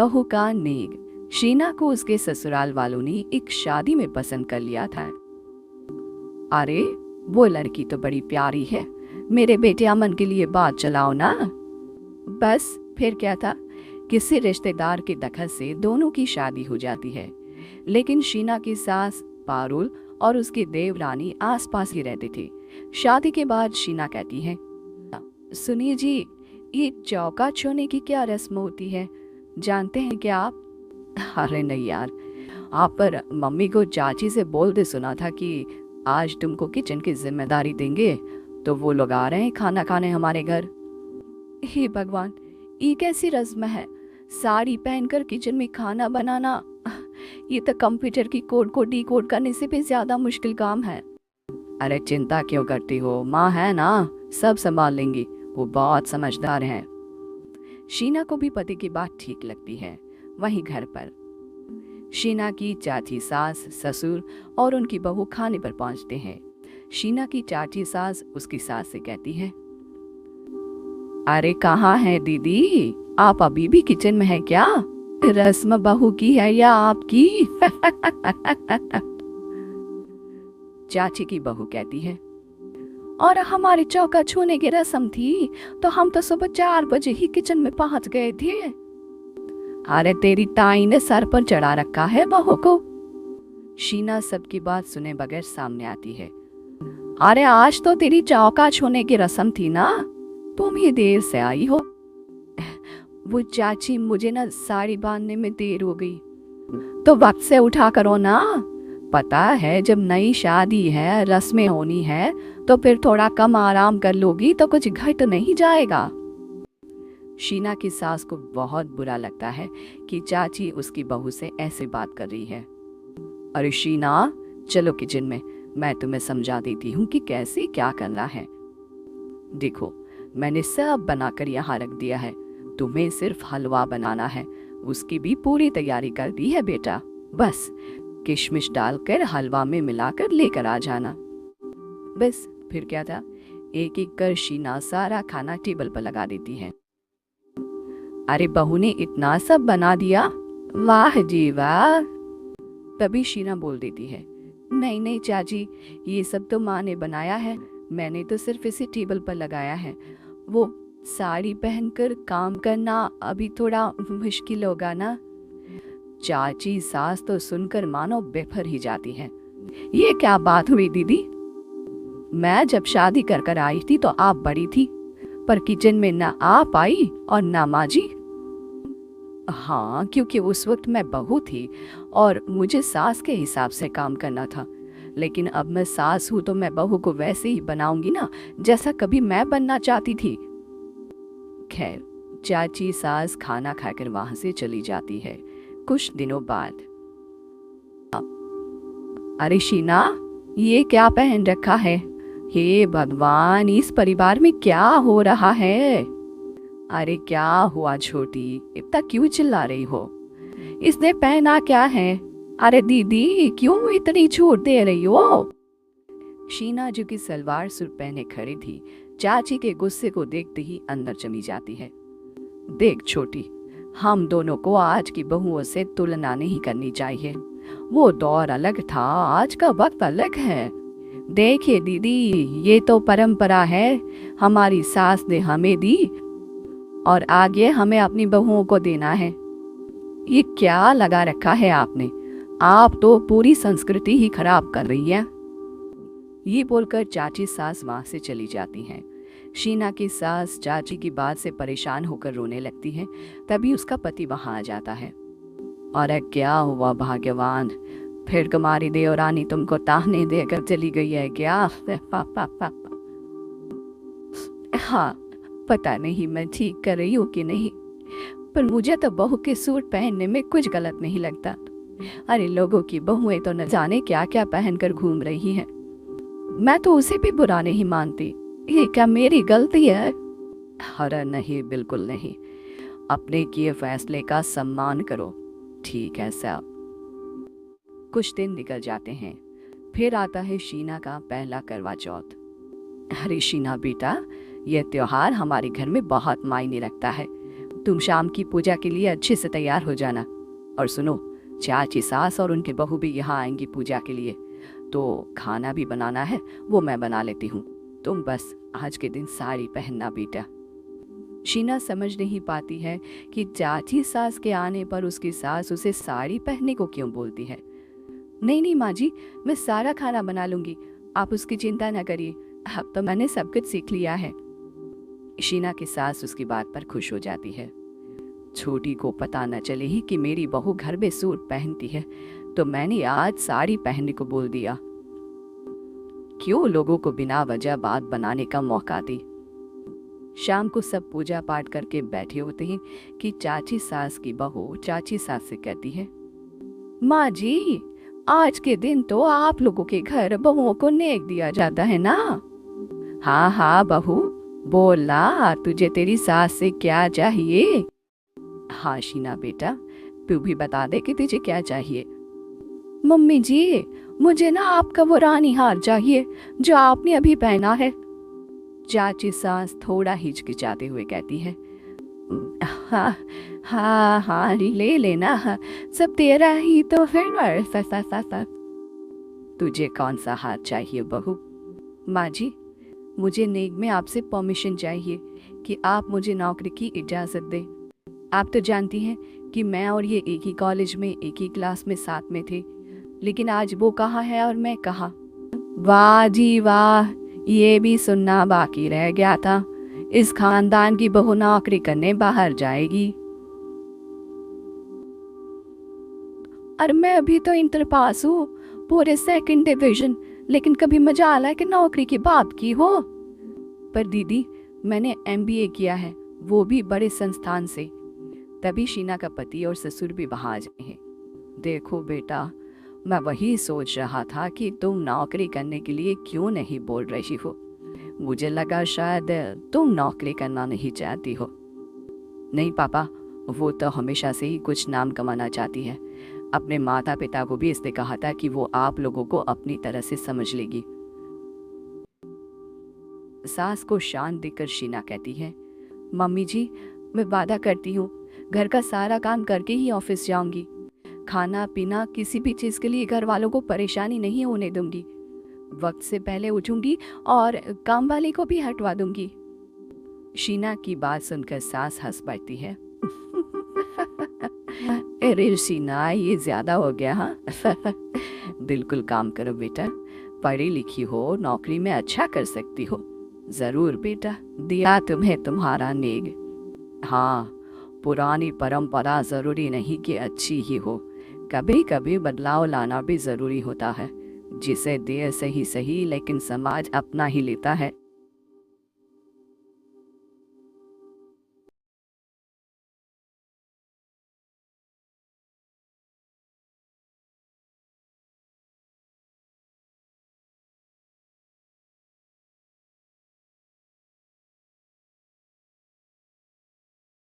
बहू का नेग। शीना को उसके ससुराल वालों ने एक शादी में पसंद कर लिया था। अरे वो लड़की तो बड़ी प्यारी है, मेरे बेटे अमन के लिए बात चलाओ ना। बस फिर क्या था, किसी रिश्तेदार के दखल से दोनों की शादी हो जाती है। लेकिन शीना की सास पारुल और उसकी देवरानी आसपास ही रहते थे। शादी के बाद शीना कहती है, सुनिए जी, ये चौका छूने की क्या रस्म होती है, जानते हैं क्या आप? अरे नहीं यार, आप पर मम्मी को चाची से बोलते सुना था कि आज तुमको किचन की जिम्मेदारी देंगे, तो वो लोग आ रहे हैं खाना खाने हमारे घर। हे भगवान, ये कैसी रस्म है? साड़ी पहनकर किचन में खाना बनाना, ये तो कंप्यूटर की कोड को डिकोड करने से भी ज्यादा मुश्किल काम है। अरे चिंता क्यों करती हो, माँ है ना, सब संभाल लेंगी, वो बहुत समझदार हैं। शीना को भी पति की बात ठीक लगती है। वहीं घर पर शीना की चाची सास, ससुर और उनकी बहू खाने पर पहुंचते हैं। शीना की चाची सास उसकी सास से कहती है, अरे कहाँ है दीदी, आप अभी भी किचन में है क्या? रस्म बहू की है या आपकी? चाची की बहू कहती है, और हमारी चौका छूने की रस्म थी तो हम तो सुबह 4 बजे ही किचन में पहुंच गए थे। अरे तेरी ताई ने सर पर चढ़ा रखा है बहू को। शीना सबकी बात सुने बगैर सामने आती है। अरे आज तो तेरी चौका छूने की रस्म थी ना, तुम ही देर से आई हो। वो चाची, मुझे ना साड़ी बांधने में देर हो गई, तो वक्त से उठा करो ना। पता है जब नई शादी है, रस्में होनी है, तो फिर थोड़ा कम आराम कर लोगी तो कुछ घट नहीं जाएगा। शीना की सास को बहुत बुरा लगता है कि चाची उसकी बहू से ऐसे बात कर रही है। अरे शीना, चलो किचन में, मैं तुम्हें समझा देती हूँ कि कैसे क्या करना है। देखो, मैंने सब बनाकर यहाँ रख दिया है, तुम्हें सिर्फ हलवा बनाना है, उसकी भी पूरी तैयारी कर दी है बेटा। बस किशमिश डालकर हलवा में मिलाकर लेकर आ जाना। बस फिर क्या था, एक एक कर शीना सारा खाना टेबल पर लगा देती है। अरे बहू ने इतना सब बना दिया, वाह जी वाह। तभी शीना बोल देती है, नहीं नहीं चाची, ये सब तो माँ ने बनाया है, मैंने तो सिर्फ इसे टेबल पर लगाया है। वो साड़ी पहनकर काम करना अभी थोड़ा मुश्किल होगा ना। चाची सास तो सुनकर मानो बेफर ही जाती है। ये क्या बात हुई दीदी, मैं जब शादी कर कर आई थी तो आप बड़ी थी, पर किचन में ना आप आई और ना माँ जी। हाँ, क्योंकि उस वक्त मैं बहू थी और मुझे सास के हिसाब से काम करना था, लेकिन अब मैं सास हूँ तो मैं बहू को वैसे ही बनाऊंगी ना जैसा कभी मैं बनना चाहती थी। खैर, चाची सास खाना खाकर वहां से चली जाती है। कुछ दिनों बाद, अरे शीना, ये क्या पहन रखा है? हे भगवान, इस परिवार में क्या हो रहा है? अरे क्या हुआ छोटी, इतना क्यों चिल्ला रही हो? इसने पहना क्या है? अरे दीदी, क्यों इतनी छूट दे रही हो? शीना जो कि सलवार सूट पहने खड़ी थी, चाची के गुस्से को देखते ही अंदर चली जाती है। देख छोटी, हम दोनों को आज की बहुओं से तुलना नहीं करनी चाहिए। वो दौर अलग था, आज का वक्त अलग है। देखिए दीदी, ये तो परंपरा है, हमारी सास ने हमें दी और आगे हमें अपनी बहुओं को देना है। ये क्या लगा रखा है आपने? आप तो पूरी संस्कृति ही खराब कर रही है। ये बोलकर चाची सास वहां से चली जाती हैं। शीना की सास चाची की बात से परेशान होकर रोने लगती है। तभी उसका पति वहां आ जाता है। और क्या हुआ भाग्यवान, फिर तुम्हारी देवरानी तुमको ताने देकर चली गई है क्या? हाँ, पता नहीं मैं ठीक कर रही हूँ कि नहीं, पर मुझे तो बहू के सूट पहनने में कुछ गलत नहीं लगता। अरे लोगों की बहुएं तो न जाने क्या क्या पहनकर घूम रही हैं। मैं तो उसे भी बुरा नहीं मानती। ये क्या मेरी गलती है? अरे नहीं, बिल्कुल नहीं। अपने किए फैसले का सम्मान करो, ठीक है साहब। कुछ दिन निकल जाते हैं। फिर आता है शीना का पहला करवा चौथ। अरे शीना बेटा, यह त्योहार हमारे घर में बहुत मायने रखता है। तुम शाम की पूजा के लिए अच्छे से तैयार हो जाना। और सुनो, चाची सास और उनके बहू भी यहाँ आएंगी पूजा के लिए, तो खाना भी बनाना है, वो मैं बना लेती हूँ। तुम बस आज के दिन साड़ी पहनना बेटा। शीना समझ नहीं पाती है कि चाची सास के आने पर उसकी सास उसे साड़ी पहनने को क्यों बोलती है। नहीं नहीं माँ जी, मैं सारा खाना बना लूंगी, आप उसकी चिंता न करिए, अब तो मैंने सब कुछ सीख लिया है। शीना की सास उसकी बात पर खुश हो जाती है। छोटी को पता न चले ही कि मेरी बहू घर में सूट पहनती है, तो मैंने आज साड़ी पहनने को बोल दिया। क्यों लोगों को बिना वजह बात बनाने का मौका दी। शाम को सब पूजा पाठ करके बैठे होते हैं कि चाची सास की बहू चाची सास से कहती है, माँ जी, आज के दिन तो आप लोगों के घर बहुओं को नेक दिया जाता है ना। हाँ हाँ बहू, बोला तुझे तेरी सास से क्या चाहिए। हाँ शीना बेटा, तू भी बता दे कि तुझे क्या चाहिए। मम्मी जी, मुझे ना आपका वो रानी हार चाहिए जो आपने अभी पहना है। चाची सास थोड़ा हिचकिचाते हुए कहती है, हाँ हाँ हाँ ले लेना, सब तेरा ही तो है। तुझे कौन सा हाथ चाहिए बहू। माँ जी, मुझे नेक में आपसे परमिशन चाहिए कि आप मुझे नौकरी की इजाजत दें। आप तो जानती हैं कि मैं और ये एक ही कॉलेज में एक ही क्लास में साथ में थे, लेकिन आज वो कहाँ है और मैं कहाँ। वाह जी वाह, ये भी सुनना बाकी रह गया था, इस खानदान की बहू नौकरी करने बाहर जाएगी। और मैं अभी तो इंटर पास हूँ, पूरे 2nd डिवीजन, लेकिन कभी मजाल है कि नौकरी की बात की हो। पर दीदी, मैंने MBA किया है, वो भी बड़े संस्थान से। तभी शीना का पति और ससुर भी वहां आ जाए हैं। देखो बेटा, मैं वही सोच रहा था कि तुम नौकरी करने के लिए क्यों नहीं बोल रही हो। मुझे लगा शायद तुम नौकरी करना नहीं चाहती हो। नहीं पापा, वो तो हमेशा से ही कुछ नाम कमाना चाहती है। अपने माता पिता को भी इसने कहा था कि वो आप लोगों को अपनी तरह से समझ लेगी। सास को शांत देखकर शीना कहती है, मम्मी जी, मैं वादा करती हूँ, घर का सारा काम करके ही ऑफिस जाऊंगी। खाना पीना किसी भी चीज के लिए घर वालों को परेशानी नहीं होने दूंगी। वक्त से पहले उठूंगी और काम वाले को भी हटवा दूंगी। शीना की बात सुनकर सास हंस पड़ती है। अरे शीना, ये ज्यादा हो गया। हाँ बिल्कुल काम करो बेटा, पढ़ी लिखी हो, नौकरी में अच्छा कर सकती हो। जरूर बेटा, दिया तुम्हें तुम्हारा नेग। हाँ, पुरानी परंपरा जरूरी नहीं कि अच्छी ही हो, कभी कभी बदलाव लाना भी जरूरी होता है, जिसे देर से ही सही लेकिन समाज अपना ही लेता है।